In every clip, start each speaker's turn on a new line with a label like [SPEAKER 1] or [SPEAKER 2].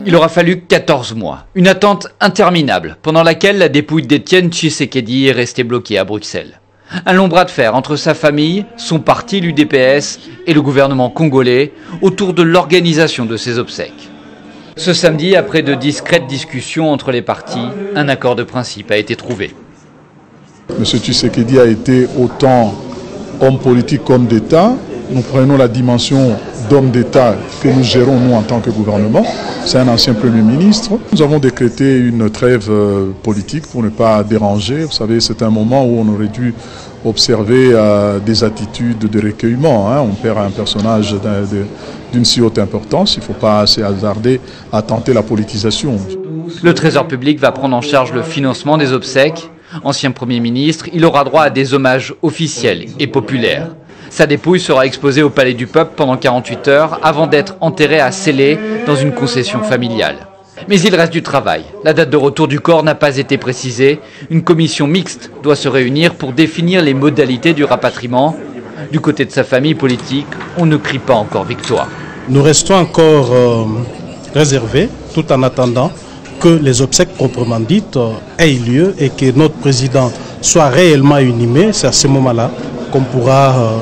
[SPEAKER 1] Il aura fallu 14 mois, une attente interminable, pendant laquelle la dépouille d'Étienne Tshisekedi est restée bloquée à Bruxelles. Un long bras de fer entre sa famille, son parti, l'UDPS, et le gouvernement congolais, autour de l'organisation de ses obsèques. Ce samedi, après de discrètes discussions entre les partis, un accord de principe a été trouvé.
[SPEAKER 2] M. Tshisekedi a été autant homme politique qu'homme d'État. Nous prenons la dimension d'homme d'État que nous gérons nous en tant que gouvernement. C'est un ancien Premier ministre. Nous avons décrété une trêve politique pour ne pas déranger. Vous savez, c'est un moment où on aurait dû observer des attitudes de recueillement. On perd un personnage d'une si haute importance. Il ne faut pas se hasarder à tenter la politisation.
[SPEAKER 1] Le Trésor public va prendre en charge le financement des obsèques. Ancien Premier ministre, il aura droit à des hommages officiels et populaires. Sa dépouille sera exposée au Palais du Peuple pendant 48 heures avant d'être enterrée à Célé dans une concession familiale. Mais il reste du travail. La date de retour du corps n'a pas été précisée. Une commission mixte doit se réunir pour définir les modalités du rapatriement. Du côté de sa famille politique, on ne crie pas encore victoire.
[SPEAKER 3] Nous restons encore réservés tout en attendant que les obsèques proprement dites aient lieu et que notre président soit réellement inhumé. C'est à ce moment-là qu'on pourra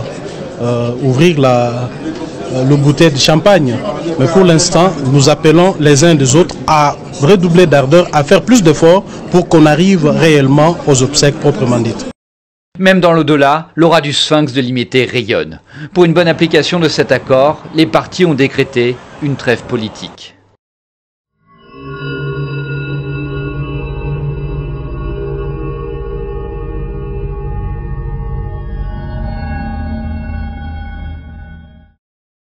[SPEAKER 3] ouvrir le bouteille de champagne. Mais pour l'instant, nous appelons les uns des autres à redoubler d'ardeur, à faire plus d'efforts pour qu'on arrive réellement aux obsèques proprement dites.
[SPEAKER 1] Même dans l'au-delà, l'aura du sphinx de Limete rayonne. Pour une bonne application de cet accord, les partis ont décrété une trêve politique.